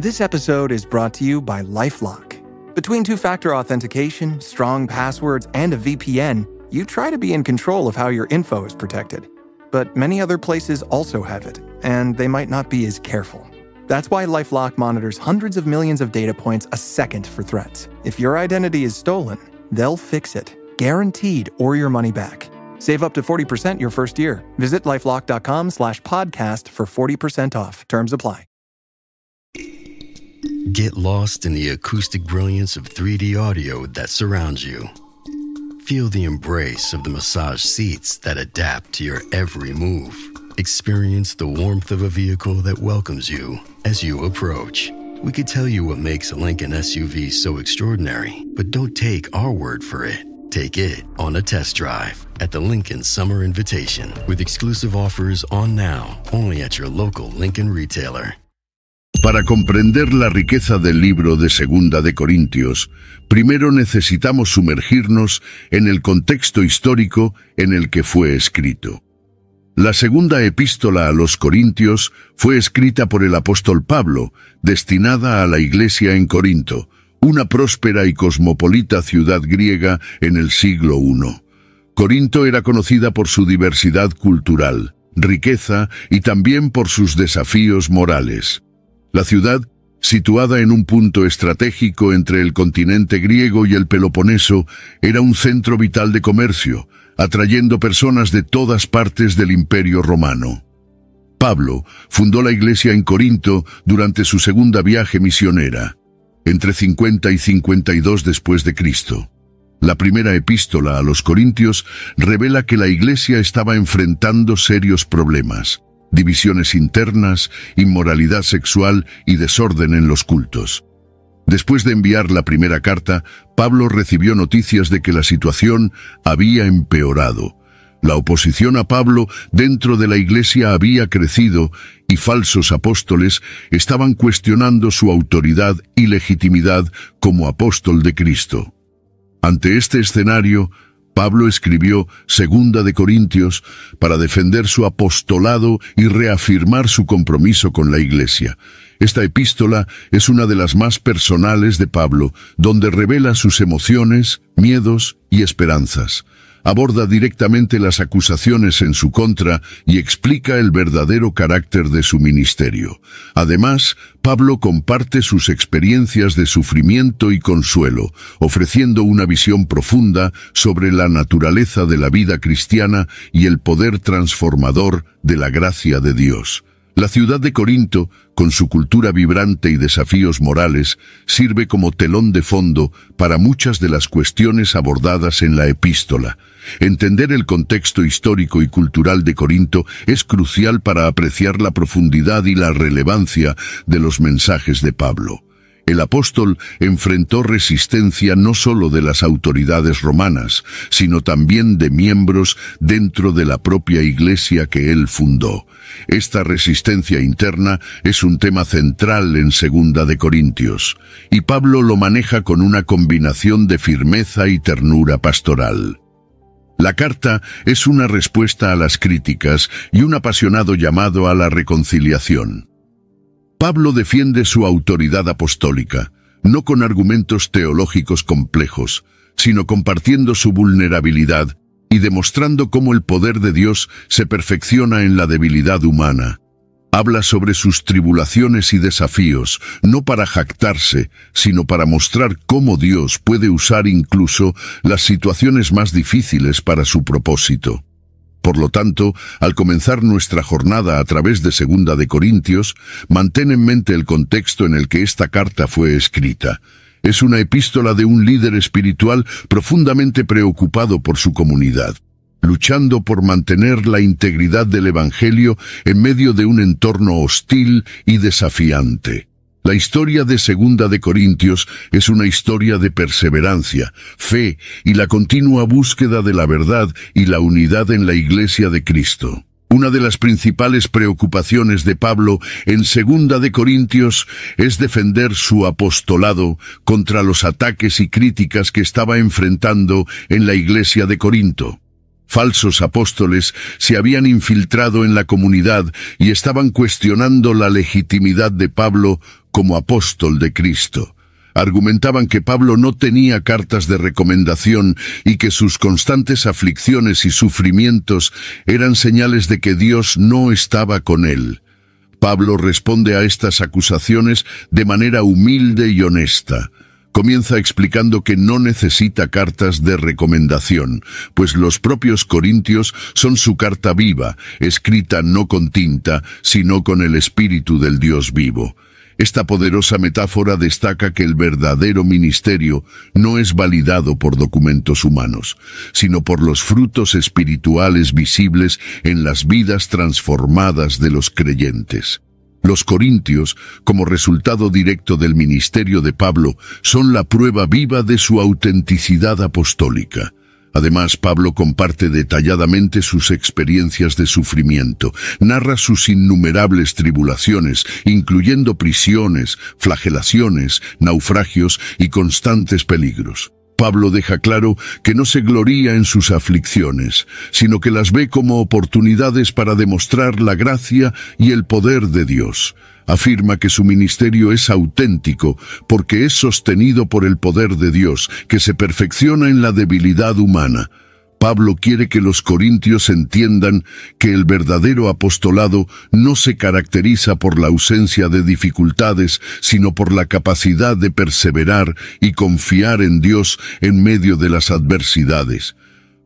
This episode is brought to you by LifeLock. Between two-factor authentication, strong passwords, and a VPN, you try to be in control of how your info is protected. But many other places also have it, and they might not be as careful. That's why LifeLock monitors hundreds of millions of data points a second for threats. If your identity is stolen, they'll fix it, guaranteed, or your money back. Save up to 40% your first year. Visit LifeLock.com/podcast for 40% off. Terms apply. Get lost in the acoustic brilliance of 3D audio that surrounds you. Feel the embrace of the massage seats that adapt to your every move. Experience the warmth of a vehicle that welcomes you as you approach. We could tell you what makes a Lincoln SUV so extraordinary, but don't take our word for it. Take it on a test drive at the Lincoln Summer Invitation with exclusive offers on now, only at your local Lincoln retailer. Para comprender la riqueza del libro de Segunda de Corintios, primero necesitamos sumergirnos en el contexto histórico en el que fue escrito. La segunda epístola a los Corintios fue escrita por el apóstol Pablo, destinada a la iglesia en Corinto, una próspera y cosmopolita ciudad griega en el siglo I. Corinto era conocida por su diversidad cultural, riqueza y también por sus desafíos morales. La ciudad, situada en un punto estratégico entre el continente griego y el Peloponeso, era un centro vital de comercio, atrayendo personas de todas partes del Imperio Romano. Pablo fundó la iglesia en Corinto durante su segunda viaje misionera, entre 50 y 52 después de Cristo. La primera epístola a los Corintios revela que la iglesia estaba enfrentando serios problemas: divisiones internas, inmoralidad sexual y desorden en los cultos. Después de enviar la primera carta, Pablo recibió noticias de que la situación había empeorado. La oposición a Pablo dentro de la iglesia había crecido y falsos apóstoles estaban cuestionando su autoridad y legitimidad como apóstol de Cristo. Ante este escenario, Pablo escribió Segunda de Corintios para defender su apostolado y reafirmar su compromiso con la iglesia. Esta epístola es una de las más personales de Pablo, donde revela sus emociones, miedos y esperanzas. Aborda directamente las acusaciones en su contra y explica el verdadero carácter de su ministerio. Además, Pablo comparte sus experiencias de sufrimiento y consuelo, ofreciendo una visión profunda sobre la naturaleza de la vida cristiana y el poder transformador de la gracia de Dios. La ciudad de Corinto, con su cultura vibrante y desafíos morales, sirve como telón de fondo para muchas de las cuestiones abordadas en la epístola. Entender el contexto histórico y cultural de Corinto es crucial para apreciar la profundidad y la relevancia de los mensajes de Pablo. El apóstol enfrentó resistencia no solo de las autoridades romanas, sino también de miembros dentro de la propia iglesia que él fundó. Esta resistencia interna es un tema central en Segunda de Corintios, y Pablo lo maneja con una combinación de firmeza y ternura pastoral. La carta es una respuesta a las críticas y un apasionado llamado a la reconciliación. Pablo defiende su autoridad apostólica, no con argumentos teológicos complejos, sino compartiendo su vulnerabilidad y demostrando cómo el poder de Dios se perfecciona en la debilidad humana. Habla sobre sus tribulaciones y desafíos, no para jactarse, sino para mostrar cómo Dios puede usar incluso las situaciones más difíciles para su propósito. Por lo tanto, al comenzar nuestra jornada a través de Segunda de Corintios, mantén en mente el contexto en el que esta carta fue escrita. Es una epístola de un líder espiritual profundamente preocupado por su comunidad, luchando por mantener la integridad del Evangelio en medio de un entorno hostil y desafiante. La historia de Segunda de Corintios es una historia de perseverancia, fe y la continua búsqueda de la verdad y la unidad en la Iglesia de Cristo. Una de las principales preocupaciones de Pablo en Segunda de Corintios es defender su apostolado contra los ataques y críticas que estaba enfrentando en la Iglesia de Corinto. Falsos apóstoles se habían infiltrado en la comunidad y estaban cuestionando la legitimidad de Pablo como apóstol de Cristo. Argumentaban que Pablo no tenía cartas de recomendación y que sus constantes aflicciones y sufrimientos eran señales de que Dios no estaba con él. Pablo responde a estas acusaciones de manera humilde y honesta. Comienza explicando que no necesita cartas de recomendación, pues los propios corintios son su carta viva, escrita no con tinta, sino con el Espíritu del Dios vivo. Esta poderosa metáfora destaca que el verdadero ministerio no es validado por documentos humanos, sino por los frutos espirituales visibles en las vidas transformadas de los creyentes. Los corintios, como resultado directo del ministerio de Pablo, son la prueba viva de su autenticidad apostólica. Además, Pablo comparte detalladamente sus experiencias de sufrimiento, narra sus innumerables tribulaciones, incluyendo prisiones, flagelaciones, naufragios y constantes peligros. Pablo deja claro que no se gloría en sus aflicciones, sino que las ve como oportunidades para demostrar la gracia y el poder de Dios. Afirma que su ministerio es auténtico porque es sostenido por el poder de Dios, que se perfecciona en la debilidad humana. Pablo quiere que los corintios entiendan que el verdadero apostolado no se caracteriza por la ausencia de dificultades, sino por la capacidad de perseverar y confiar en Dios en medio de las adversidades.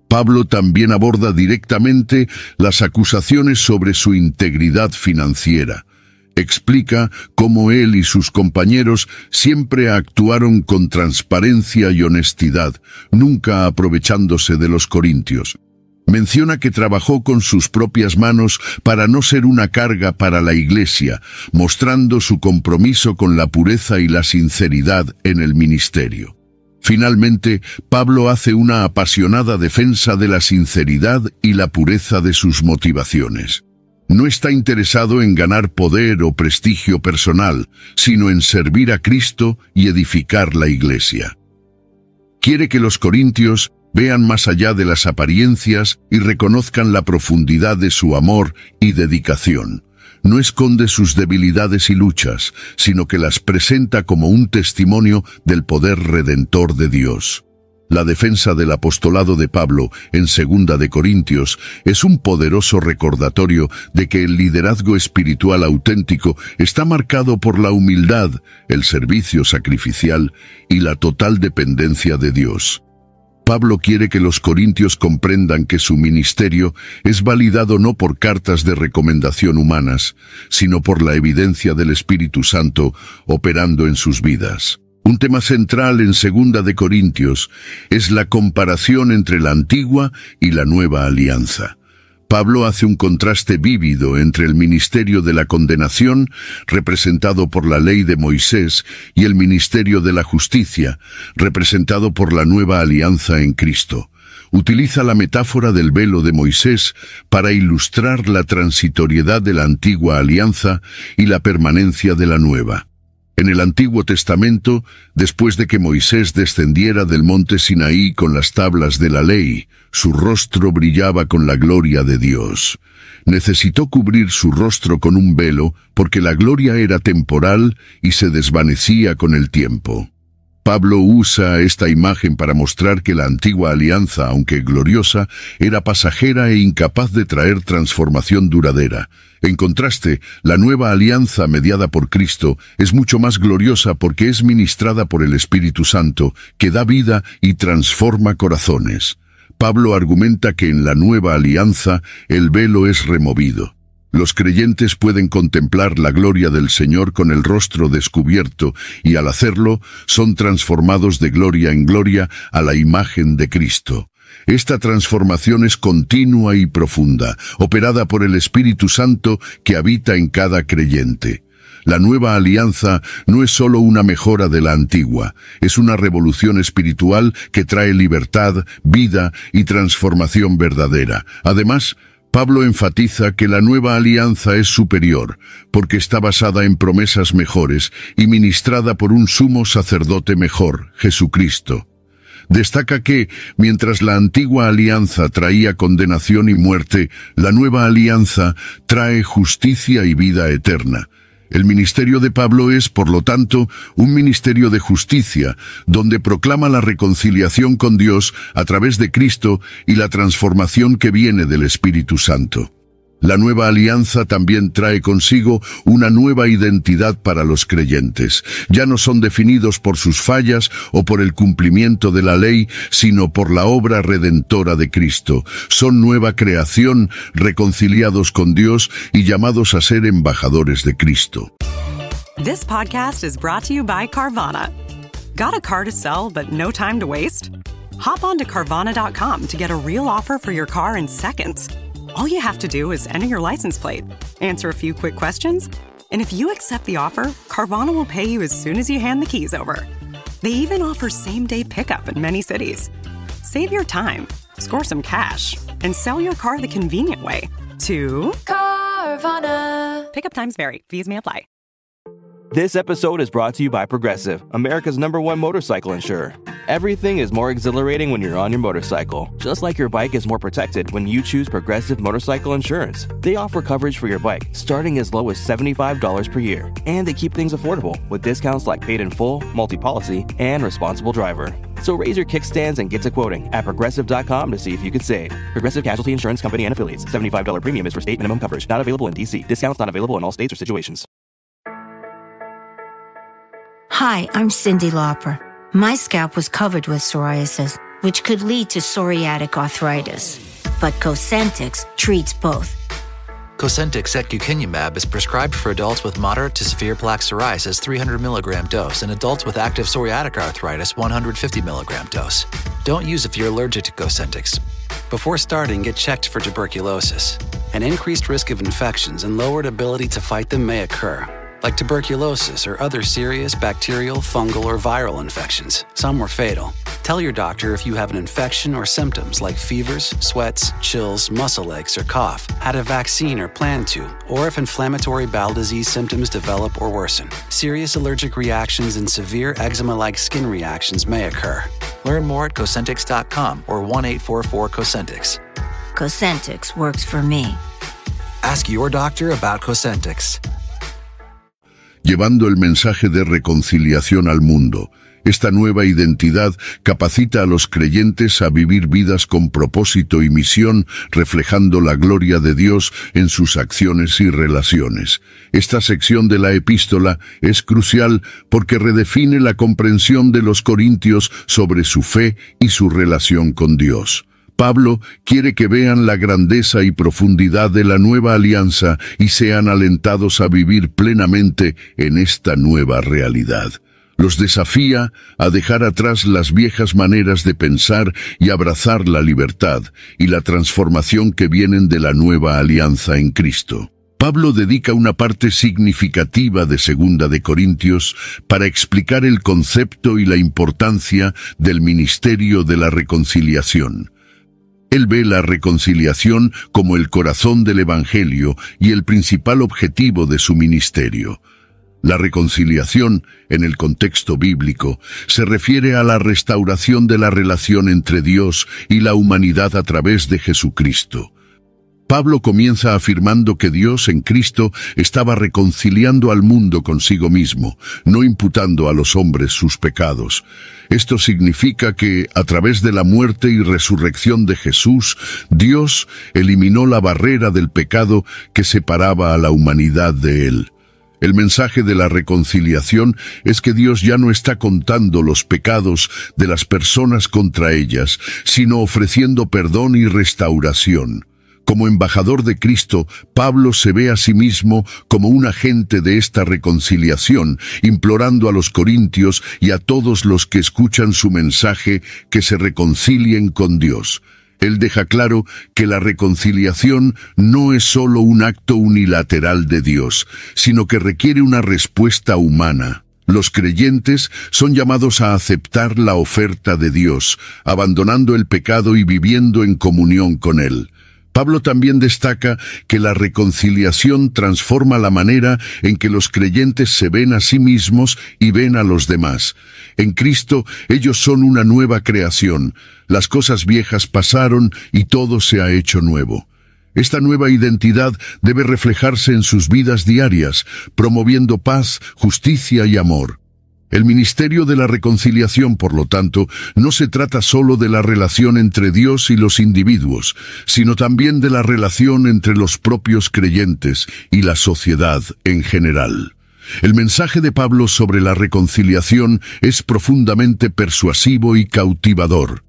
Pablo también aborda directamente las acusaciones sobre su integridad financiera. Explica cómo él y sus compañeros siempre actuaron con transparencia y honestidad, nunca aprovechándose de los corintios. Menciona que trabajó con sus propias manos para no ser una carga para la Iglesia, mostrando su compromiso con la pureza y la sinceridad en el ministerio. Finalmente, Pablo hace una apasionada defensa de la sinceridad y la pureza de sus motivaciones. No está interesado en ganar poder o prestigio personal, sino en servir a Cristo y edificar la Iglesia. Quiere que los corintios vean más allá de las apariencias y reconozcan la profundidad de su amor y dedicación. No esconde sus debilidades y luchas, sino que las presenta como un testimonio del poder redentor de Dios. La defensa del apostolado de Pablo en 2 de Corintios es un poderoso recordatorio de que el liderazgo espiritual auténtico está marcado por la humildad, el servicio sacrificial y la total dependencia de Dios. Pablo quiere que los corintios comprendan que su ministerio es validado no por cartas de recomendación humanas, sino por la evidencia del Espíritu Santo operando en sus vidas. Un tema central en 2 de Corintios es la comparación entre la antigua y la nueva alianza. Pablo hace un contraste vívido entre el ministerio de la condenación, representado por la ley de Moisés, y el ministerio de la justicia, representado por la nueva alianza en Cristo. Utiliza la metáfora del velo de Moisés para ilustrar la transitoriedad de la antigua alianza y la permanencia de la nueva. En el Antiguo Testamento, después de que Moisés descendiera del monte Sinaí con las tablas de la ley, su rostro brillaba con la gloria de Dios. Necesitó cubrir su rostro con un velo porque la gloria era temporal y se desvanecía con el tiempo. Pablo usa esta imagen para mostrar que la antigua alianza, aunque gloriosa, era pasajera e incapaz de traer transformación duradera. En contraste, la nueva alianza mediada por Cristo es mucho más gloriosa porque es ministrada por el Espíritu Santo, que da vida y transforma corazones. Pablo argumenta que en la nueva alianza el velo es removido. Los creyentes pueden contemplar la gloria del Señor con el rostro descubierto y al hacerlo son transformados de gloria en gloria a la imagen de Cristo. Esta transformación es continua y profunda, operada por el Espíritu Santo que habita en cada creyente. La nueva alianza no es solo una mejora de la antigua, es una revolución espiritual que trae libertad, vida y transformación verdadera. Además, Pablo enfatiza que la nueva alianza es superior, porque está basada en promesas mejores y ministrada por un sumo sacerdote mejor, Jesucristo. Destaca que, mientras la antigua alianza traía condenación y muerte, la nueva alianza trae justicia y vida eterna. El ministerio de Pablo es, por lo tanto, un ministerio de justicia, donde proclama la reconciliación con Dios a través de Cristo y la transformación que viene del Espíritu Santo. La nueva alianza también trae consigo una nueva identidad para los creyentes. Ya no son definidos por sus fallas o por el cumplimiento de la ley, sino por la obra redentora de Cristo. Son nueva creación, reconciliados con Dios y llamados a ser embajadores de Cristo. This podcast is brought to you by Carvana. Got a car to sell but no time to waste? Hop on to Carvana.com to get a real offer for your car in seconds. All you have to do is enter your license plate, answer a few quick questions, and if you accept the offer, Carvana will pay you as soon as you hand the keys over. They even offer same-day pickup in many cities. Save your time, score some cash, and sell your car the convenient way to Carvana. Pickup times vary. Fees may apply. This episode is brought to you by Progressive, America's #1 motorcycle insurer. Everything is more exhilarating when you're on your motorcycle, just like your bike is more protected when you choose Progressive Motorcycle Insurance. They offer coverage for your bike, starting as low as $75 per year. And they keep things affordable, with discounts like paid in full, multi-policy, and responsible driver. So raise your kickstands and get to quoting at Progressive.com to see if you could save. Progressive Casualty Insurance Company and Affiliates. $75 premium is for state minimum coverage. Not available in D.C. Discounts not available in all states or situations. Hi, I'm Cyndi Lauper. My scalp was covered with psoriasis, which could lead to psoriatic arthritis. But Cosentyx treats both. Cosentyx secukinumab is prescribed for adults with moderate to severe plaque psoriasis 300 mg dose and adults with active psoriatic arthritis 150 mg dose. Don't use if you're allergic to Cosentyx. Before starting, get checked for tuberculosis. An increased risk of infections and lowered ability to fight them may occur, like tuberculosis or other serious bacterial, fungal, or viral infections. Some were fatal. Tell your doctor if you have an infection or symptoms like fevers, sweats, chills, muscle aches, or cough, had a vaccine or plan to, or if inflammatory bowel disease symptoms develop or worsen. Serious allergic reactions and severe eczema-like skin reactions may occur. Learn more at Cosentyx.com or 1-844-COSENTYX. Cosentyx works for me. Ask your doctor about Cosentyx. Llevando el mensaje de reconciliación al mundo. Esta nueva identidad capacita a los creyentes a vivir vidas con propósito y misión, reflejando la gloria de Dios en sus acciones y relaciones. Esta sección de la epístola es crucial porque redefine la comprensión de los corintios sobre su fe y su relación con Dios. Pablo quiere que vean la grandeza y profundidad de la nueva alianza y sean alentados a vivir plenamente en esta nueva realidad. Los desafía a dejar atrás las viejas maneras de pensar y abrazar la libertad y la transformación que vienen de la nueva alianza en Cristo. Pablo dedica una parte significativa de 2 de Corintios para explicar el concepto y la importancia del ministerio de la reconciliación. Él ve la reconciliación como el corazón del Evangelio y el principal objetivo de su ministerio. La reconciliación, en el contexto bíblico, se refiere a la restauración de la relación entre Dios y la humanidad a través de Jesucristo. Pablo comienza afirmando que Dios en Cristo estaba reconciliando al mundo consigo mismo, no imputando a los hombres sus pecados. Esto significa que, a través de la muerte y resurrección de Jesús, Dios eliminó la barrera del pecado que separaba a la humanidad de Él. El mensaje de la reconciliación es que Dios ya no está contando los pecados de las personas contra ellas, sino ofreciendo perdón y restauración. Como embajador de Cristo, Pablo se ve a sí mismo como un agente de esta reconciliación, implorando a los corintios y a todos los que escuchan su mensaje que se reconcilien con Dios. Él deja claro que la reconciliación no es solo un acto unilateral de Dios, sino que requiere una respuesta humana. Los creyentes son llamados a aceptar la oferta de Dios, abandonando el pecado y viviendo en comunión con Él. Pablo también destaca que la reconciliación transforma la manera en que los creyentes se ven a sí mismos y ven a los demás. En Cristo, ellos son una nueva creación. Las cosas viejas pasaron y todo se ha hecho nuevo. Esta nueva identidad debe reflejarse en sus vidas diarias, promoviendo paz, justicia y amor. El ministerio de la reconciliación, por lo tanto, no se trata solo de la relación entre Dios y los individuos, sino también de la relación entre los propios creyentes y la sociedad en general. El mensaje de Pablo sobre la reconciliación es profundamente persuasivo y cautivador.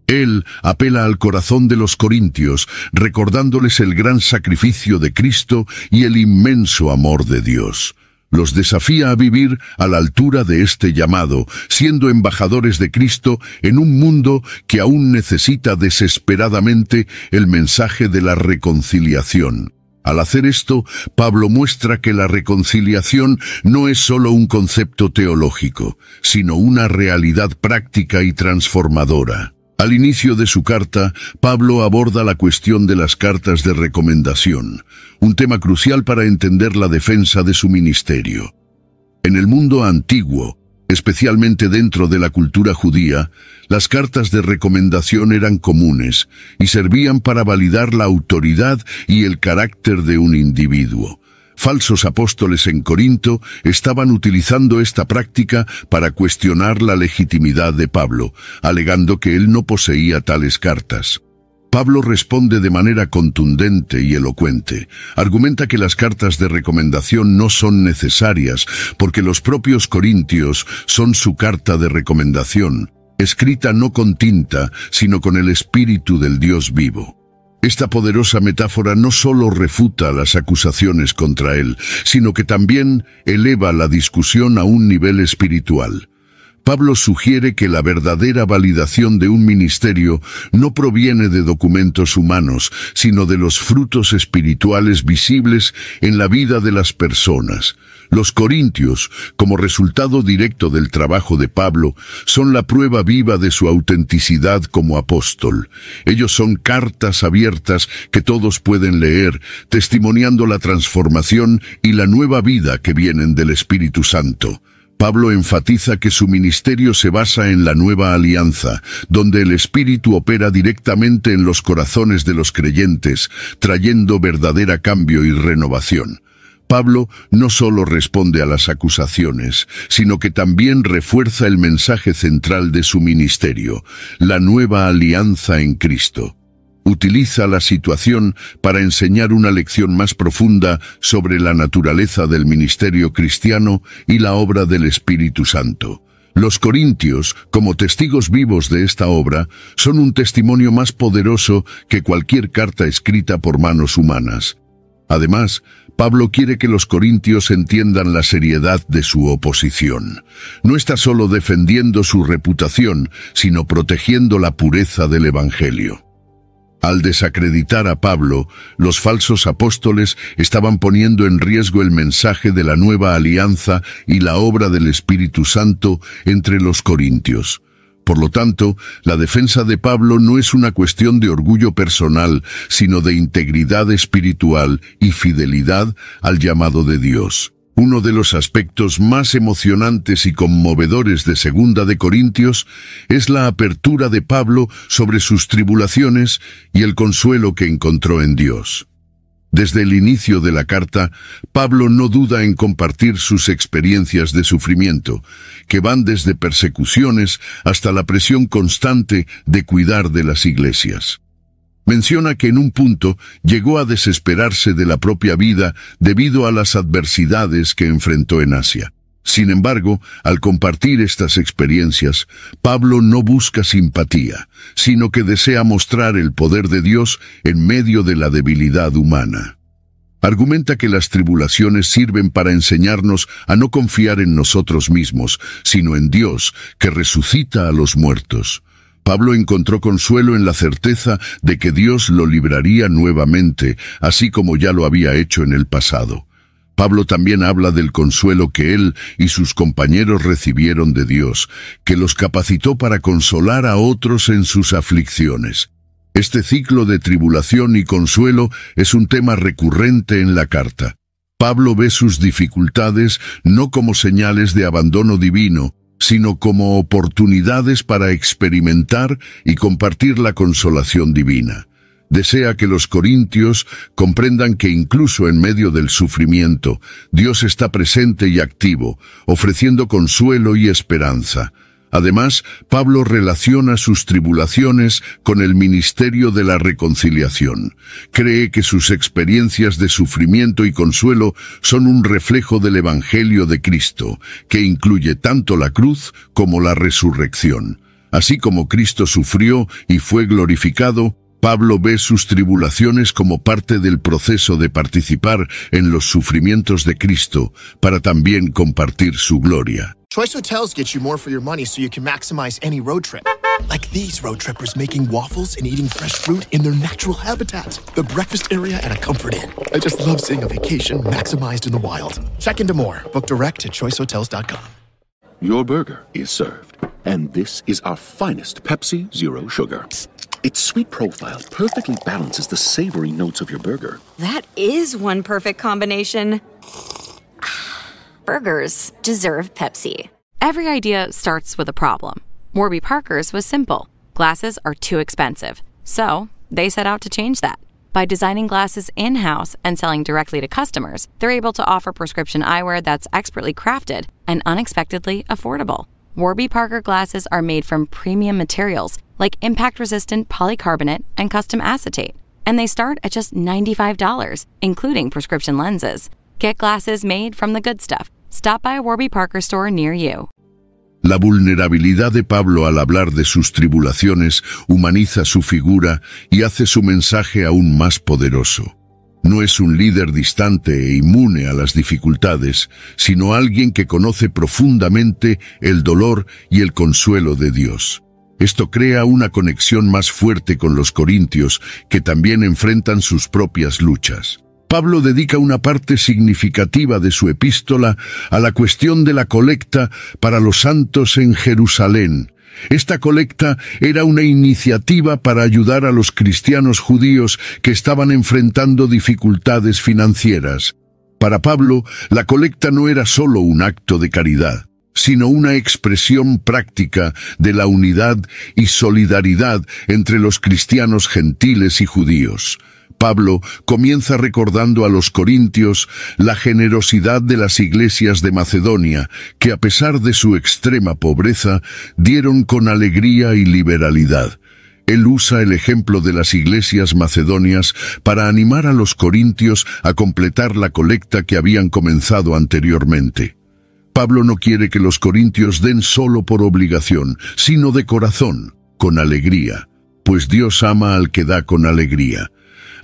Él apela al corazón de los corintios, recordándoles el gran sacrificio de Cristo y el inmenso amor de Dios. Los desafía a vivir a la altura de este llamado, siendo embajadores de Cristo en un mundo que aún necesita desesperadamente el mensaje de la reconciliación. Al hacer esto, Pablo muestra que la reconciliación no es solo un concepto teológico, sino una realidad práctica y transformadora. Al inicio de su carta, Pablo aborda la cuestión de las cartas de recomendación, un tema crucial para entender la defensa de su ministerio. En el mundo antiguo, especialmente dentro de la cultura judía, las cartas de recomendación eran comunes y servían para validar la autoridad y el carácter de un individuo. Falsos apóstoles en Corinto estaban utilizando esta práctica para cuestionar la legitimidad de Pablo, alegando que él no poseía tales cartas. Pablo responde de manera contundente y elocuente. Argumenta que las cartas de recomendación no son necesarias porque los propios corintios son su carta de recomendación, escrita no con tinta, sino con el Espíritu del Dios vivo. Esta poderosa metáfora no solo refuta las acusaciones contra él, sino que también eleva la discusión a un nivel espiritual. Pablo sugiere que la verdadera validación de un ministerio no proviene de documentos humanos, sino de los frutos espirituales visibles en la vida de las personas. Los corintios, como resultado directo del trabajo de Pablo, son la prueba viva de su autenticidad como apóstol. Ellos son cartas abiertas que todos pueden leer, testimoniando la transformación y la nueva vida que vienen del Espíritu Santo. Pablo enfatiza que su ministerio se basa en la nueva alianza, donde el Espíritu opera directamente en los corazones de los creyentes, trayendo verdadera cambio y renovación. Pablo no solo responde a las acusaciones, sino que también refuerza el mensaje central de su ministerio, la nueva alianza en Cristo. Utiliza la situación para enseñar una lección más profunda sobre la naturaleza del ministerio cristiano y la obra del Espíritu Santo. Los corintios, como testigos vivos de esta obra, son un testimonio más poderoso que cualquier carta escrita por manos humanas. Además, Pablo quiere que los corintios entiendan la seriedad de su oposición. No está solo defendiendo su reputación, sino protegiendo la pureza del Evangelio. Al desacreditar a Pablo, los falsos apóstoles estaban poniendo en riesgo el mensaje de la nueva alianza y la obra del Espíritu Santo entre los corintios. Por lo tanto, la defensa de Pablo no es una cuestión de orgullo personal, sino de integridad espiritual y fidelidad al llamado de Dios. Uno de los aspectos más emocionantes y conmovedores de 2 de Corintios es la apertura de Pablo sobre sus tribulaciones y el consuelo que encontró en Dios. Desde el inicio de la carta, Pablo no duda en compartir sus experiencias de sufrimiento, que van desde persecuciones hasta la presión constante de cuidar de las iglesias. Menciona que en un punto llegó a desesperarse de la propia vida debido a las adversidades que enfrentó en Asia. Sin embargo, al compartir estas experiencias, Pablo no busca simpatía, sino que desea mostrar el poder de Dios en medio de la debilidad humana. Argumenta que las tribulaciones sirven para enseñarnos a no confiar en nosotros mismos, sino en Dios, que resucita a los muertos. Pablo encontró consuelo en la certeza de que Dios lo libraría nuevamente, así como ya lo había hecho en el pasado. Pablo también habla del consuelo que él y sus compañeros recibieron de Dios, que los capacitó para consolar a otros en sus aflicciones. Este ciclo de tribulación y consuelo es un tema recurrente en la carta. Pablo ve sus dificultades no como señales de abandono divino, sino como oportunidades para experimentar y compartir la consolación divina. Desea que los corintios comprendan que incluso en medio del sufrimiento, Dios está presente y activo, ofreciendo consuelo y esperanza. Además, Pablo relaciona sus tribulaciones con el ministerio de la reconciliación. Cree que sus experiencias de sufrimiento y consuelo son un reflejo del Evangelio de Cristo, que incluye tanto la cruz como la resurrección. Así como Cristo sufrió y fue glorificado, Pablo ve sus tribulaciones como parte del proceso de participar en los sufrimientos de Cristo para también compartir su gloria. Choice Hotels gets you more for your money so you can maximize any road trip. Like these road trippers making waffles and eating fresh fruit in their natural habitat. The breakfast area at a Comfort Inn. I just love seeing a vacation maximized in the wild. Check into more. Book direct at choicehotels.com. Your burger is served. And this is our finest Pepsi Zero Sugar. Its sweet profile perfectly balances the savory notes of your burger. That is one perfect combination. Burgers deserve Pepsi. Every idea starts with a problem. Warby Parker's was simple. Glasses are too expensive. So, they set out to change that. By designing glasses in-house and selling directly to customers, they're able to offer prescription eyewear that's expertly crafted and unexpectedly affordable. Warby Parker glasses are made from premium materials like impact-resistant polycarbonate and custom acetate. And they start at just $95, including prescription lenses. Get glasses made from the good stuff. Stop by a Warby Parker store near you. La vulnerabilidad de Pablo al hablar de sus tribulaciones humaniza su figura y hace su mensaje aún más poderoso. No es un líder distante e inmune a las dificultades, sino alguien que conoce profundamente el dolor y el consuelo de Dios. Esto crea una conexión más fuerte con los corintios, que también enfrentan sus propias luchas. Pablo dedica una parte significativa de su epístola a la cuestión de la colecta para los santos en Jerusalén. Esta colecta era una iniciativa para ayudar a los cristianos judíos que estaban enfrentando dificultades financieras. Para Pablo, la colecta no era solo un acto de caridad, sino una expresión práctica de la unidad y solidaridad entre los cristianos gentiles y judíos. Pablo comienza recordando a los corintios la generosidad de las iglesias de Macedonia, que a pesar de su extrema pobreza, dieron con alegría y liberalidad. Él usa el ejemplo de las iglesias macedonias para animar a los corintios a completar la colecta que habían comenzado anteriormente. Pablo no quiere que los corintios den solo por obligación, sino de corazón, con alegría, pues Dios ama al que da con alegría.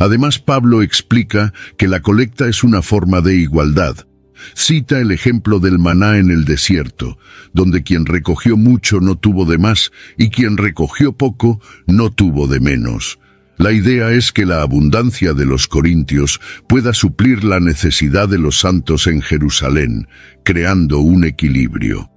Además, Pablo explica que la colecta es una forma de igualdad. Cita el ejemplo del maná en el desierto, donde quien recogió mucho no tuvo de más y quien recogió poco no tuvo de menos. La idea es que la abundancia de los corintios pueda suplir la necesidad de los santos en Jerusalén, creando un equilibrio.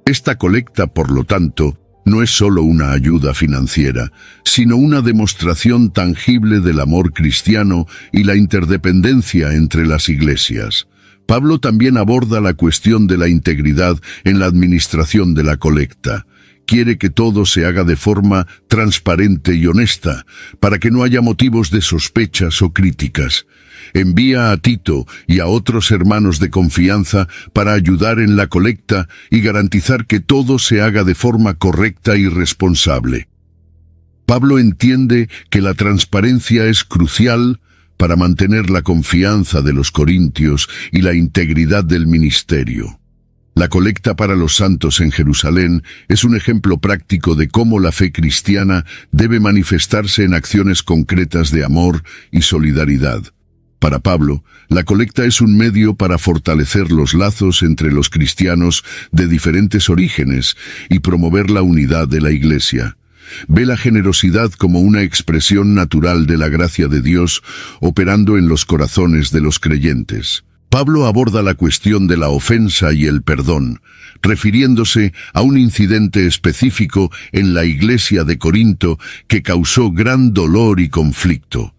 Esta colecta, por lo tanto, no es solo una ayuda financiera, sino una demostración tangible del amor cristiano y la interdependencia entre las iglesias. Pablo también aborda la cuestión de la integridad en la administración de la colecta. Quiere que todo se haga de forma transparente y honesta, para que no haya motivos de sospechas o críticas. Envía a Tito y a otros hermanos de confianza para ayudar en la colecta y garantizar que todo se haga de forma correcta y responsable. Pablo entiende que la transparencia es crucial para mantener la confianza de los corintios y la integridad del ministerio. La colecta para los santos en Jerusalén es un ejemplo práctico de cómo la fe cristiana debe manifestarse en acciones concretas de amor y solidaridad. Para Pablo, la colecta es un medio para fortalecer los lazos entre los cristianos de diferentes orígenes y promover la unidad de la Iglesia. Ve la generosidad como una expresión natural de la gracia de Dios operando en los corazones de los creyentes. Pablo aborda la cuestión de la ofensa y el perdón, refiriéndose a un incidente específico en la iglesia de Corinto que causó gran dolor y conflicto.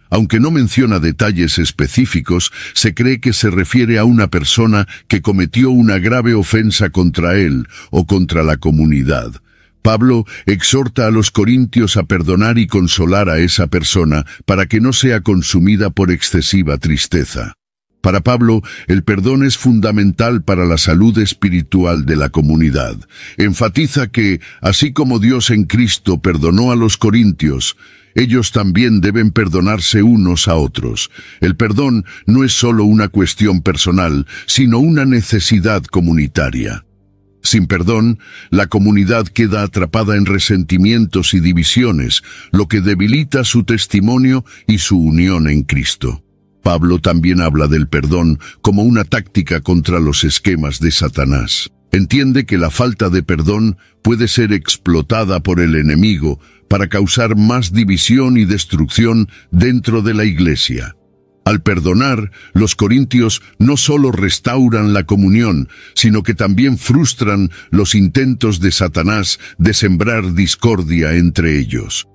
Aunque no menciona detalles específicos, se cree que se refiere a una persona que cometió una grave ofensa contra él o contra la comunidad. Pablo exhorta a los corintios a perdonar y consolar a esa persona para que no sea consumida por excesiva tristeza. Para Pablo, el perdón es fundamental para la salud espiritual de la comunidad. Enfatiza que, así como Dios en Cristo perdonó a los corintios, ellos también deben perdonarse unos a otros. El perdón no es solo una cuestión personal, sino una necesidad comunitaria. Sin perdón, la comunidad queda atrapada en resentimientos y divisiones, lo que debilita su testimonio y su unión en Cristo. Pablo también habla del perdón como una táctica contra los esquemas de Satanás. Entiende que la falta de perdón puede ser explotada por el enemigo para causar más división y destrucción dentro de la iglesia. Al perdonar, los corintios no solo restauran la comunión, sino que también frustran los intentos de Satanás de sembrar discordia entre ellos.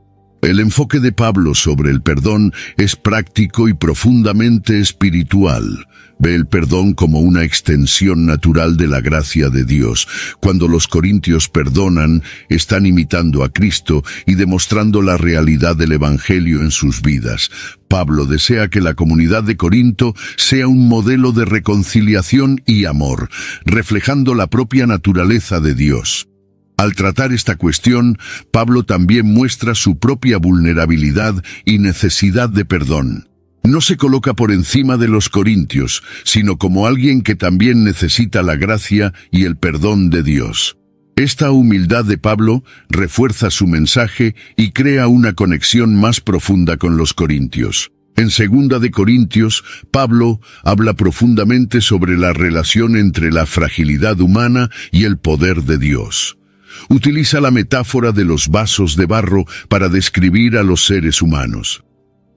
El enfoque de Pablo sobre el perdón es práctico y profundamente espiritual. Ve el perdón como una extensión natural de la gracia de Dios. Cuando los corintios perdonan, están imitando a Cristo y demostrando la realidad del Evangelio en sus vidas. Pablo desea que la comunidad de Corinto sea un modelo de reconciliación y amor, reflejando la propia naturaleza de Dios. Al tratar esta cuestión, Pablo también muestra su propia vulnerabilidad y necesidad de perdón. No se coloca por encima de los corintios, sino como alguien que también necesita la gracia y el perdón de Dios. Esta humildad de Pablo refuerza su mensaje y crea una conexión más profunda con los corintios. En 2 de Corintios, Pablo habla profundamente sobre la relación entre la fragilidad humana y el poder de Dios. Utiliza la metáfora de los vasos de barro para describir a los seres humanos.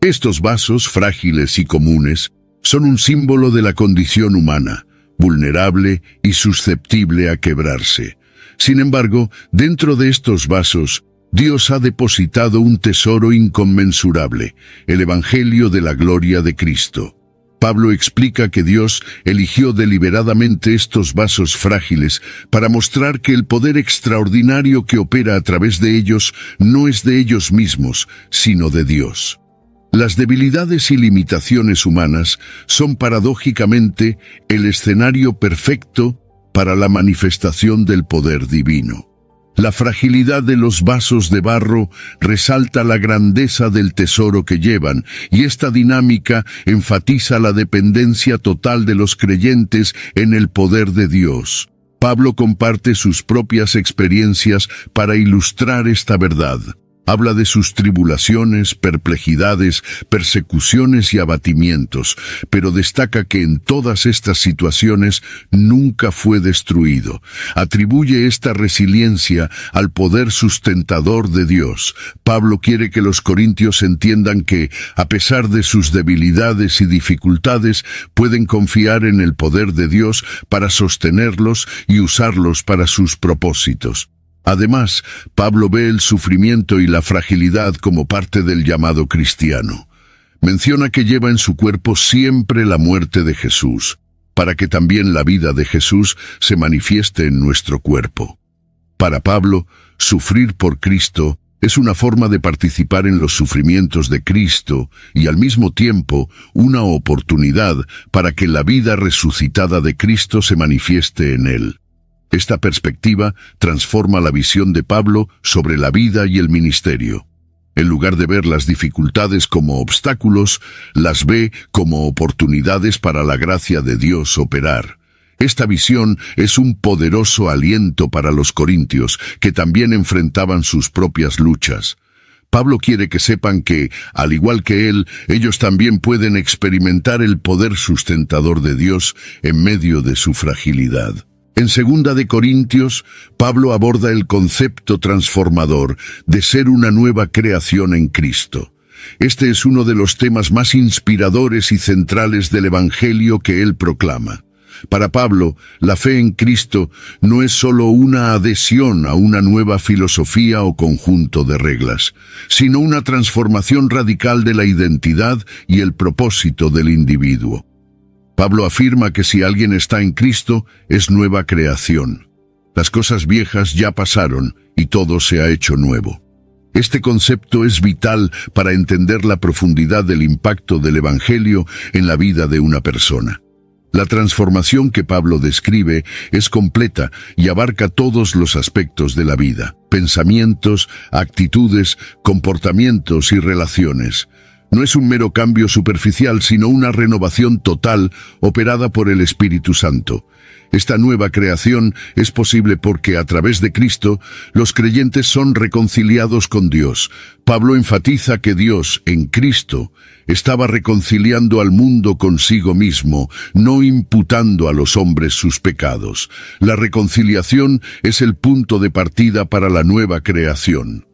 Estos vasos, frágiles y comunes, son un símbolo de la condición humana, vulnerable y susceptible a quebrarse. Sin embargo, dentro de estos vasos, Dios ha depositado un tesoro inconmensurable, el Evangelio de la gloria de Cristo. Pablo explica que Dios eligió deliberadamente estos vasos frágiles para mostrar que el poder extraordinario que opera a través de ellos no es de ellos mismos, sino de Dios. Las debilidades y limitaciones humanas son paradójicamente el escenario perfecto para la manifestación del poder divino. La fragilidad de los vasos de barro resalta la grandeza del tesoro que llevan, y esta dinámica enfatiza la dependencia total de los creyentes en el poder de Dios. Pablo comparte sus propias experiencias para ilustrar esta verdad. Habla de sus tribulaciones, perplejidades, persecuciones y abatimientos, pero destaca que en todas estas situaciones nunca fue destruido. Atribuye esta resiliencia al poder sustentador de Dios. Pablo quiere que los corintios entiendan que, a pesar de sus debilidades y dificultades, pueden confiar en el poder de Dios para sostenerlos y usarlos para sus propósitos. Además, Pablo ve el sufrimiento y la fragilidad como parte del llamado cristiano. Menciona que lleva en su cuerpo siempre la muerte de Jesús, para que también la vida de Jesús se manifieste en nuestro cuerpo. Para Pablo, sufrir por Cristo es una forma de participar en los sufrimientos de Cristo y al mismo tiempo una oportunidad para que la vida resucitada de Cristo se manifieste en él. Esta perspectiva transforma la visión de Pablo sobre la vida y el ministerio. En lugar de ver las dificultades como obstáculos, las ve como oportunidades para la gracia de Dios operar. Esta visión es un poderoso aliento para los corintios, que también enfrentaban sus propias luchas. Pablo quiere que sepan que, al igual que él, ellos también pueden experimentar el poder sustentador de Dios en medio de su fragilidad. En 2 de Corintios, Pablo aborda el concepto transformador de ser una nueva creación en Cristo. Este es uno de los temas más inspiradores y centrales del Evangelio que él proclama. Para Pablo, la fe en Cristo no es solo una adhesión a una nueva filosofía o conjunto de reglas, sino una transformación radical de la identidad y el propósito del individuo. Pablo afirma que si alguien está en Cristo, es nueva creación. Las cosas viejas ya pasaron y todo se ha hecho nuevo. Este concepto es vital para entender la profundidad del impacto del Evangelio en la vida de una persona. La transformación que Pablo describe es completa y abarca todos los aspectos de la vida: pensamientos, actitudes, comportamientos y relaciones. No es un mero cambio superficial, sino una renovación total operada por el Espíritu Santo. Esta nueva creación es posible porque, a través de Cristo, los creyentes son reconciliados con Dios. Pablo enfatiza que Dios, en Cristo, estaba reconciliando al mundo consigo mismo, no imputando a los hombres sus pecados. La reconciliación es el punto de partida para la nueva creación.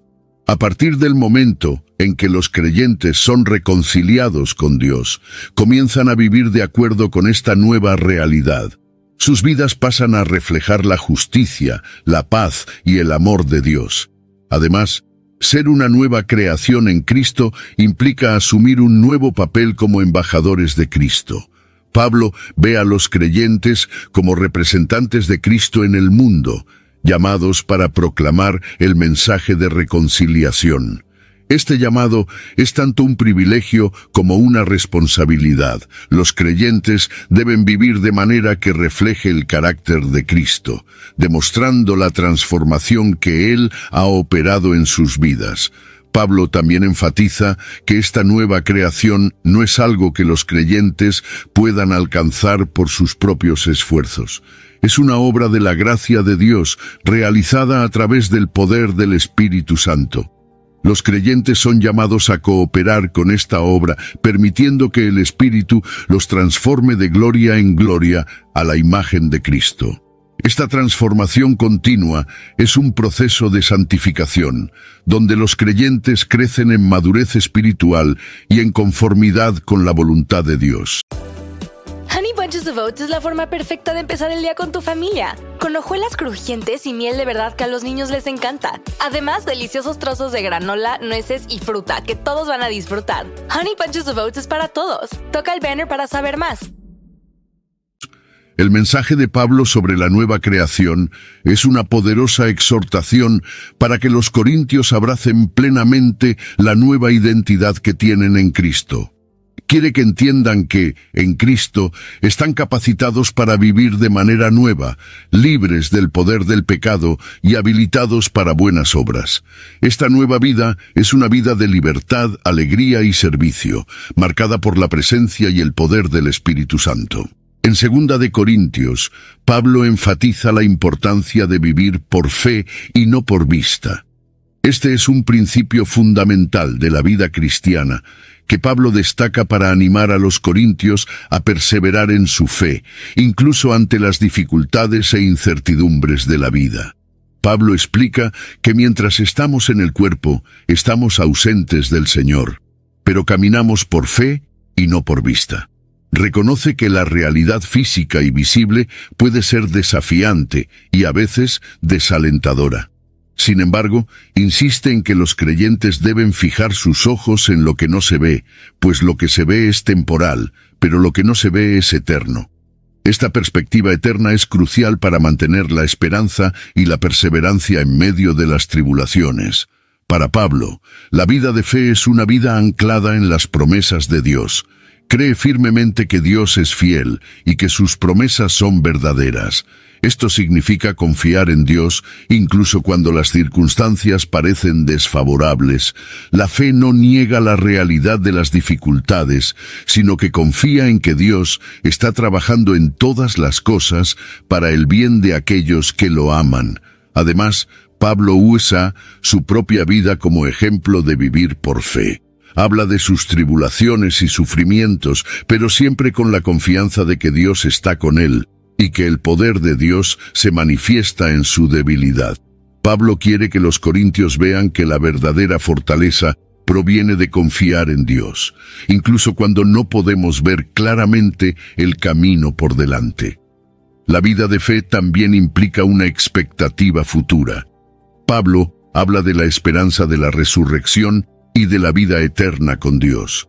A partir del momento en que los creyentes son reconciliados con Dios, comienzan a vivir de acuerdo con esta nueva realidad. Sus vidas pasan a reflejar la justicia, la paz y el amor de Dios. Además, ser una nueva creación en Cristo implica asumir un nuevo papel como embajadores de Cristo. Pablo ve a los creyentes como representantes de Cristo en el mundo, llamados para proclamar el mensaje de reconciliación. Este llamado es tanto un privilegio como una responsabilidad. Los creyentes deben vivir de manera que refleje el carácter de Cristo, demostrando la transformación que Él ha operado en sus vidas. Pablo también enfatiza que esta nueva creación no es algo que los creyentes puedan alcanzar por sus propios esfuerzos. Es una obra de la gracia de Dios, realizada a través del poder del Espíritu Santo. Los creyentes son llamados a cooperar con esta obra, permitiendo que el Espíritu los transforme de gloria en gloria a la imagen de Cristo. Esta transformación continua es un proceso de santificación, donde los creyentes crecen en madurez espiritual y en conformidad con la voluntad de Dios. Honey Bunches of Oats es la forma perfecta de empezar el día con tu familia, con hojuelas crujientes y miel de verdad que a los niños les encanta. Además, deliciosos trozos de granola, nueces y fruta que todos van a disfrutar. Honey Bunches of Oats es para todos. Toca el banner para saber más. El mensaje de Pablo sobre la nueva creación es una poderosa exhortación para que los corintios abracen plenamente la nueva identidad que tienen en Cristo. Quiere que entiendan que, en Cristo, están capacitados para vivir de manera nueva, libres del poder del pecado y habilitados para buenas obras. Esta nueva vida es una vida de libertad, alegría y servicio, marcada por la presencia y el poder del Espíritu Santo. En 2 de Corintios, Pablo enfatiza la importancia de vivir por fe y no por vista. Este es un principio fundamental de la vida cristiana, que Pablo destaca para animar a los corintios a perseverar en su fe, incluso ante las dificultades e incertidumbres de la vida. Pablo explica que mientras estamos en el cuerpo, estamos ausentes del Señor, pero caminamos por fe y no por vista. Reconoce que la realidad física y visible puede ser desafiante y a veces desalentadora. Sin embargo, insiste en que los creyentes deben fijar sus ojos en lo que no se ve, pues lo que se ve es temporal, pero lo que no se ve es eterno. Esta perspectiva eterna es crucial para mantener la esperanza y la perseverancia en medio de las tribulaciones. Para Pablo, la vida de fe es una vida anclada en las promesas de Dios. Cree firmemente que Dios es fiel y que sus promesas son verdaderas. Esto significa confiar en Dios incluso cuando las circunstancias parecen desfavorables. La fe no niega la realidad de las dificultades, sino que confía en que Dios está trabajando en todas las cosas para el bien de aquellos que lo aman. Además, Pablo usa su propia vida como ejemplo de vivir por fe. Habla de sus tribulaciones y sufrimientos, pero siempre con la confianza de que Dios está con él y que el poder de Dios se manifiesta en su debilidad. Pablo quiere que los corintios vean que la verdadera fortaleza proviene de confiar en Dios, incluso cuando no podemos ver claramente el camino por delante. La vida de fe también implica una expectativa futura. Pablo habla de la esperanza de la resurrección y de la vida eterna con Dios.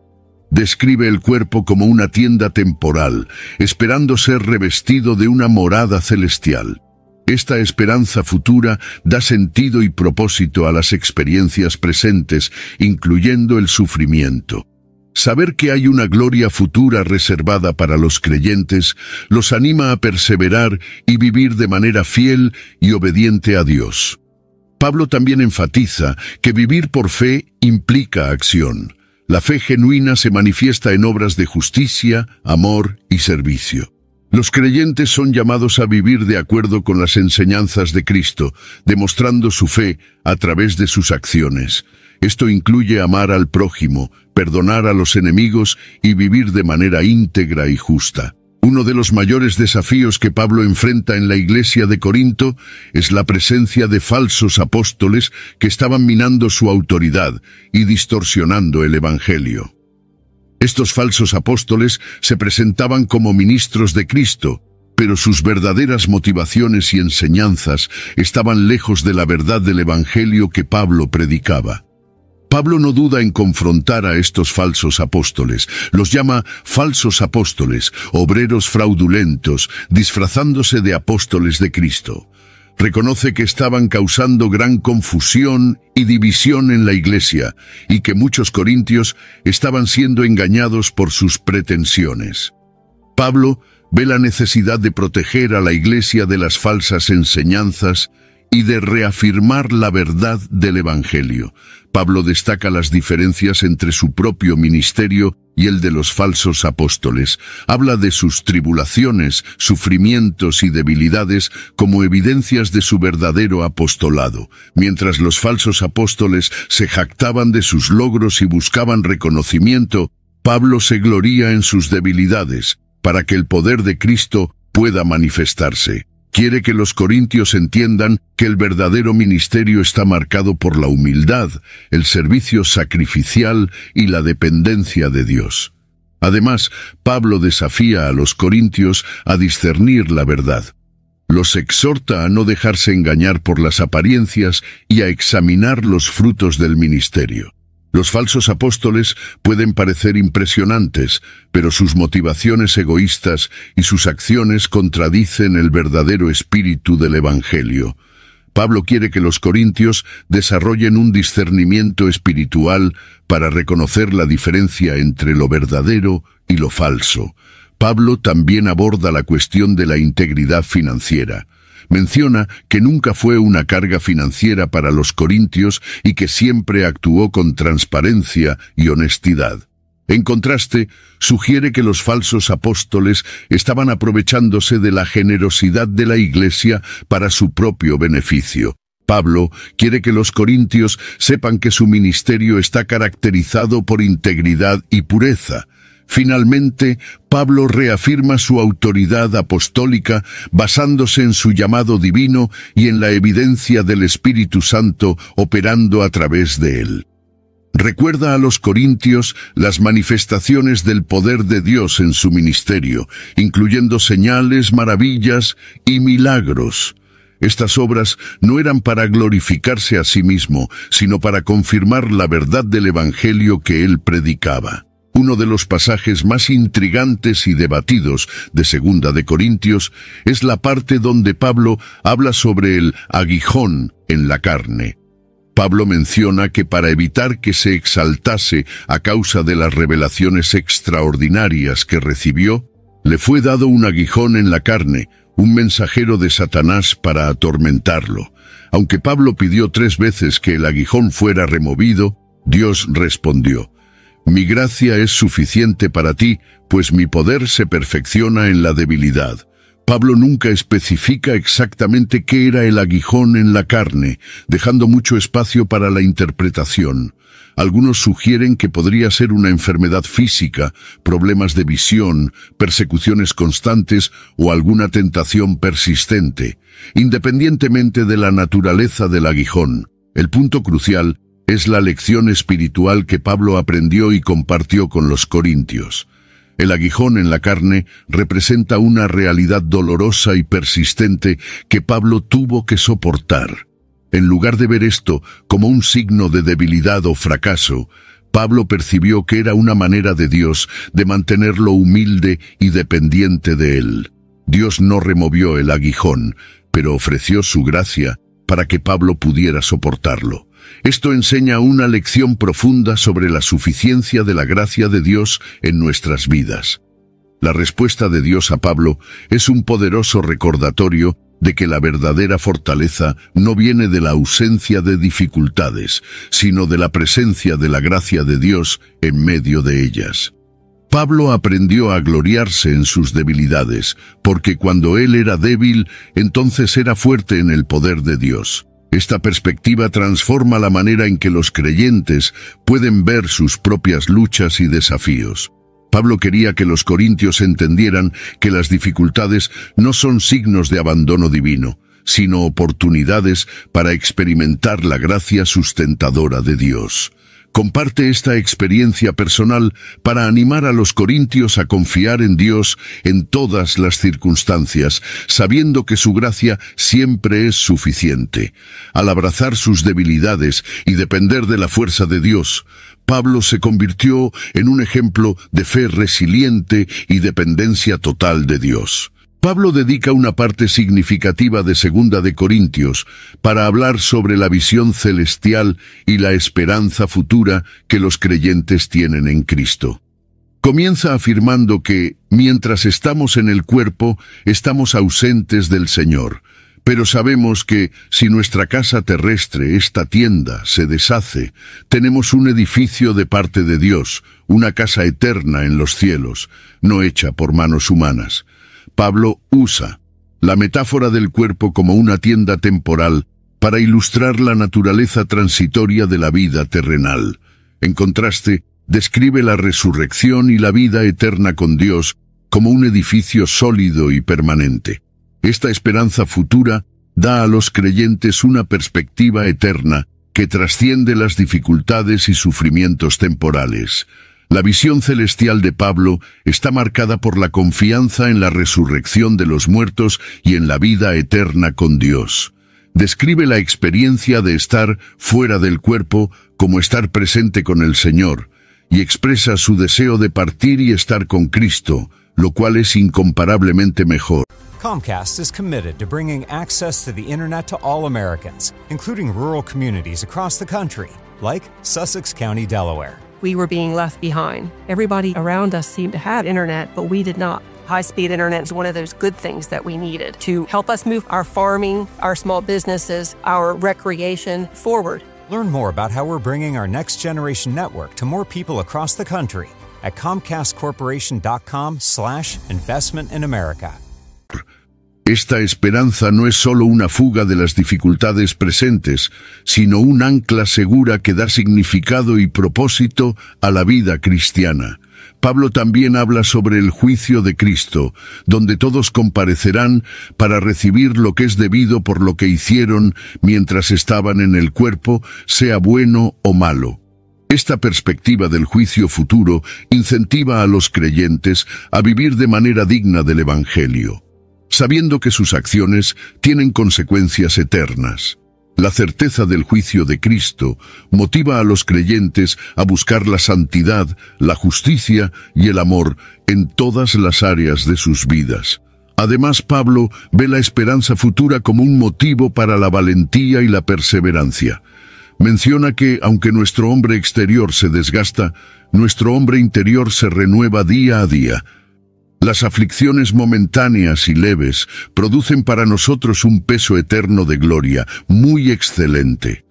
Describe el cuerpo como una tienda temporal, esperando ser revestido de una morada celestial. Esta esperanza futura da sentido y propósito a las experiencias presentes, incluyendo el sufrimiento. Saber que hay una gloria futura reservada para los creyentes los anima a perseverar y vivir de manera fiel y obediente a Dios. Pablo también enfatiza que vivir por fe implica acción. La fe genuina se manifiesta en obras de justicia, amor y servicio. Los creyentes son llamados a vivir de acuerdo con las enseñanzas de Cristo, demostrando su fe a través de sus acciones. Esto incluye amar al prójimo, perdonar a los enemigos y vivir de manera íntegra y justa. Uno de los mayores desafíos que Pablo enfrenta en la iglesia de Corinto es la presencia de falsos apóstoles que estaban minando su autoridad y distorsionando el Evangelio. Estos falsos apóstoles se presentaban como ministros de Cristo, pero sus verdaderas motivaciones y enseñanzas estaban lejos de la verdad del Evangelio que Pablo predicaba. Pablo no duda en confrontar a estos falsos apóstoles. Los llama falsos apóstoles, obreros fraudulentos, disfrazándose de apóstoles de Cristo. Reconoce que estaban causando gran confusión y división en la iglesia, y que muchos corintios estaban siendo engañados por sus pretensiones. Pablo ve la necesidad de proteger a la iglesia de las falsas enseñanzas y de reafirmar la verdad del Evangelio. Pablo destaca las diferencias entre su propio ministerio y el de los falsos apóstoles. Habla de sus tribulaciones, sufrimientos y debilidades como evidencias de su verdadero apostolado. Mientras los falsos apóstoles se jactaban de sus logros y buscaban reconocimiento, Pablo se gloría en sus debilidades, para que el poder de Cristo pueda manifestarse. Quiere que los corintios entiendan que el verdadero ministerio está marcado por la humildad, el servicio sacrificial y la dependencia de Dios. Además, Pablo desafía a los corintios a discernir la verdad. Los exhorta a no dejarse engañar por las apariencias y a examinar los frutos del ministerio. Los falsos apóstoles pueden parecer impresionantes, pero sus motivaciones egoístas y sus acciones contradicen el verdadero espíritu del Evangelio. Pablo quiere que los corintios desarrollen un discernimiento espiritual para reconocer la diferencia entre lo verdadero y lo falso. Pablo también aborda la cuestión de la integridad financiera. Menciona que nunca fue una carga financiera para los corintios y que siempre actuó con transparencia y honestidad. En contraste, sugiere que los falsos apóstoles estaban aprovechándose de la generosidad de la iglesia para su propio beneficio. Pablo quiere que los corintios sepan que su ministerio está caracterizado por integridad y pureza. Finalmente, Pablo reafirma su autoridad apostólica basándose en su llamado divino y en la evidencia del Espíritu Santo operando a través de él. Recuerda a los corintios las manifestaciones del poder de Dios en su ministerio, incluyendo señales, maravillas y milagros. Estas obras no eran para glorificarse a sí mismo, sino para confirmar la verdad del Evangelio que él predicaba. Uno de los pasajes más intrigantes y debatidos de 2 de Corintios es la parte donde Pablo habla sobre el aguijón en la carne. Pablo menciona que para evitar que se exaltase a causa de las revelaciones extraordinarias que recibió, le fue dado un aguijón en la carne, un mensajero de Satanás para atormentarlo. Aunque Pablo pidió 3 veces que el aguijón fuera removido, Dios respondió: «Mi gracia es suficiente para ti, pues mi poder se perfecciona en la debilidad». Pablo nunca especifica exactamente qué era el aguijón en la carne, dejando mucho espacio para la interpretación. Algunos sugieren que podría ser una enfermedad física, problemas de visión, persecuciones constantes o alguna tentación persistente. Independientemente de la naturaleza del aguijón, el punto crucial es la lección espiritual que Pablo aprendió y compartió con los corintios. El aguijón en la carne representa una realidad dolorosa y persistente que Pablo tuvo que soportar. En lugar de ver esto como un signo de debilidad o fracaso, Pablo percibió que era una manera de Dios de mantenerlo humilde y dependiente de él. Dios no removió el aguijón, pero ofreció su gracia para que Pablo pudiera soportarlo. Esto enseña una lección profunda sobre la suficiencia de la gracia de Dios en nuestras vidas. La respuesta de Dios a Pablo es un poderoso recordatorio de que la verdadera fortaleza no viene de la ausencia de dificultades, sino de la presencia de la gracia de Dios en medio de ellas. Pablo aprendió a gloriarse en sus debilidades, porque cuando él era débil, entonces era fuerte en el poder de Dios. Esta perspectiva transforma la manera en que los creyentes pueden ver sus propias luchas y desafíos. Pablo quería que los corintios entendieran que las dificultades no son signos de abandono divino, sino oportunidades para experimentar la gracia sustentadora de Dios. Comparte esta experiencia personal para animar a los corintios a confiar en Dios en todas las circunstancias, sabiendo que su gracia siempre es suficiente. Al abrazar sus debilidades y depender de la fuerza de Dios, Pablo se convirtió en un ejemplo de fe resiliente y dependencia total de Dios. Pablo dedica una parte significativa de 2 de Corintios para hablar sobre la visión celestial y la esperanza futura que los creyentes tienen en Cristo. Comienza afirmando que, mientras estamos en el cuerpo, estamos ausentes del Señor. Pero sabemos que, si nuestra casa terrestre, esta tienda, se deshace, tenemos un edificio de parte de Dios, una casa eterna en los cielos, no hecha por manos humanas. Pablo usa la metáfora del cuerpo como una tienda temporal para ilustrar la naturaleza transitoria de la vida terrenal. En contraste, describe la resurrección y la vida eterna con Dios como un edificio sólido y permanente. Esta esperanza futura da a los creyentes una perspectiva eterna que trasciende las dificultades y sufrimientos temporales. La visión celestial de Pablo está marcada por la confianza en la resurrección de los muertos y en la vida eterna con Dios. Describe la experiencia de estar fuera del cuerpo como estar presente con el Señor, y expresa su deseo de partir y estar con Cristo, lo cual es incomparablemente mejor. Comcast is committed to bringing access to the internet to all Americans, including rural communities across the country, like Sussex County, Delaware. We were being left behind. Everybody around us seemed to have internet, but we did not. High-speed internet is one of those good things that we needed to help us move our farming, our small businesses, our recreation forward. Learn more about how we're bringing our next-generation network to more people across the country at comcastcorporation.com/investment in America. Esta esperanza no es solo una fuga de las dificultades presentes, sino un ancla segura que da significado y propósito a la vida cristiana. Pablo también habla sobre el juicio de Cristo, donde todos comparecerán para recibir lo que es debido por lo que hicieron mientras estaban en el cuerpo, sea bueno o malo. Esta perspectiva del juicio futuro incentiva a los creyentes a vivir de manera digna del Evangelio, sabiendo que sus acciones tienen consecuencias eternas. La certeza del juicio de Cristo motiva a los creyentes a buscar la santidad, la justicia y el amor en todas las áreas de sus vidas. Además, Pablo ve la esperanza futura como un motivo para la valentía y la perseverancia. Menciona que, aunque nuestro hombre exterior se desgasta, nuestro hombre interior se renueva día a día. Las aflicciones momentáneas y leves producen para nosotros un peso eterno de gloria, muy excelente.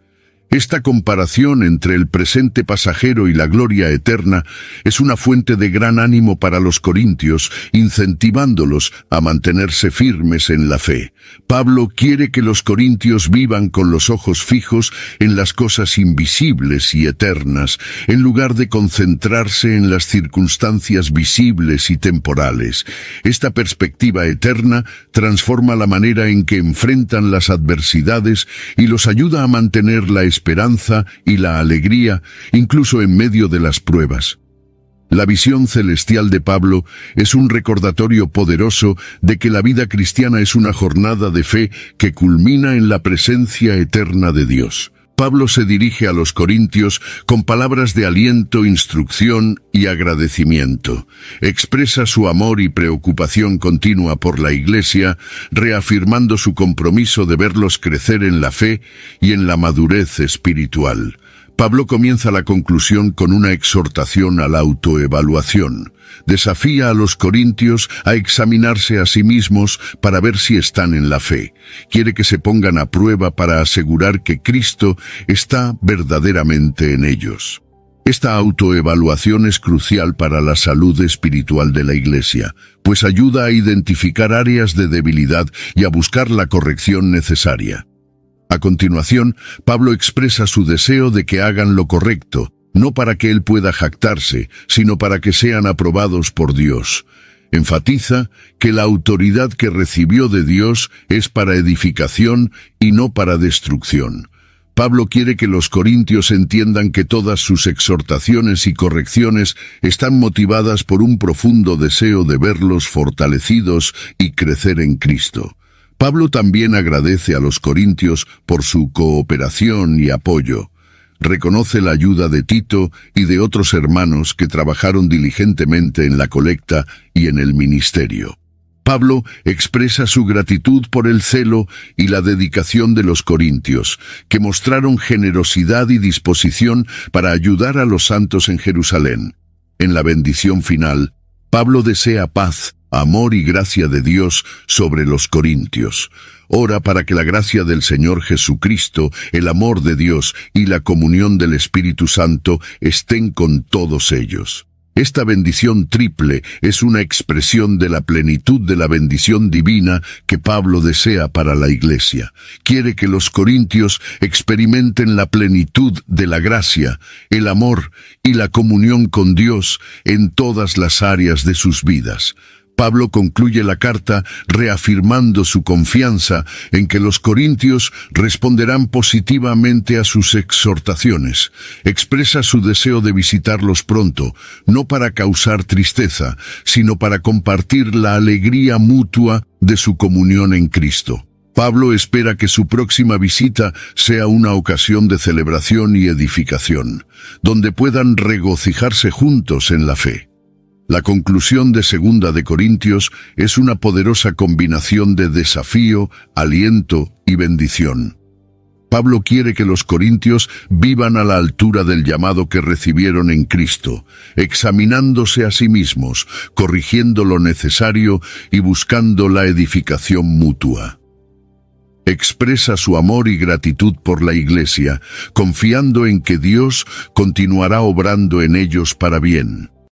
Esta comparación entre el presente pasajero y la gloria eterna es una fuente de gran ánimo para los corintios, incentivándolos a mantenerse firmes en la fe. Pablo quiere que los corintios vivan con los ojos fijos en las cosas invisibles y eternas, en lugar de concentrarse en las circunstancias visibles y temporales. Esta perspectiva eterna transforma la manera en que enfrentan las adversidades y los ayuda a mantener la esperanza y la alegría, incluso en medio de las pruebas. La visión celestial de Pablo es un recordatorio poderoso de que la vida cristiana es una jornada de fe que culmina en la presencia eterna de Dios. Pablo se dirige a los corintios con palabras de aliento, instrucción y agradecimiento. Expresa su amor y preocupación continua por la Iglesia, reafirmando su compromiso de verlos crecer en la fe y en la madurez espiritual. Pablo comienza la conclusión con una exhortación a la autoevaluación. Desafía a los corintios a examinarse a sí mismos para ver si están en la fe. Quiere que se pongan a prueba para asegurar que Cristo está verdaderamente en ellos. Esta autoevaluación es crucial para la salud espiritual de la Iglesia, pues ayuda a identificar áreas de debilidad y a buscar la corrección necesaria. A continuación, Pablo expresa su deseo de que hagan lo correcto, no para que él pueda jactarse, sino para que sean aprobados por Dios. Enfatiza que la autoridad que recibió de Dios es para edificación y no para destrucción. Pablo quiere que los corintios entiendan que todas sus exhortaciones y correcciones están motivadas por un profundo deseo de verlos fortalecidos y crecer en Cristo. Pablo también agradece a los corintios por su cooperación y apoyo. Reconoce la ayuda de Tito y de otros hermanos que trabajaron diligentemente en la colecta y en el ministerio. Pablo expresa su gratitud por el celo y la dedicación de los corintios, que mostraron generosidad y disposición para ayudar a los santos en Jerusalén. En la bendición final, Pablo desea paz, amor y gracia de Dios sobre los corintios. Ora para que la gracia del Señor Jesucristo, el amor de Dios y la comunión del Espíritu Santo estén con todos ellos. Esta bendición triple es una expresión de la plenitud de la bendición divina que Pablo desea para la Iglesia. Quiere que los corintios experimenten la plenitud de la gracia, el amor y la comunión con Dios en todas las áreas de sus vidas. Pablo concluye la carta reafirmando su confianza en que los corintios responderán positivamente a sus exhortaciones. Expresa su deseo de visitarlos pronto, no para causar tristeza, sino para compartir la alegría mutua de su comunión en Cristo. Pablo espera que su próxima visita sea una ocasión de celebración y edificación, donde puedan regocijarse juntos en la fe. La conclusión de 2 de Corintios es una poderosa combinación de desafío, aliento y bendición. Pablo quiere que los corintios vivan a la altura del llamado que recibieron en Cristo, examinándose a sí mismos, corrigiendo lo necesario y buscando la edificación mutua. Expresa su amor y gratitud por la Iglesia, confiando en que Dios continuará obrando en ellos para bien.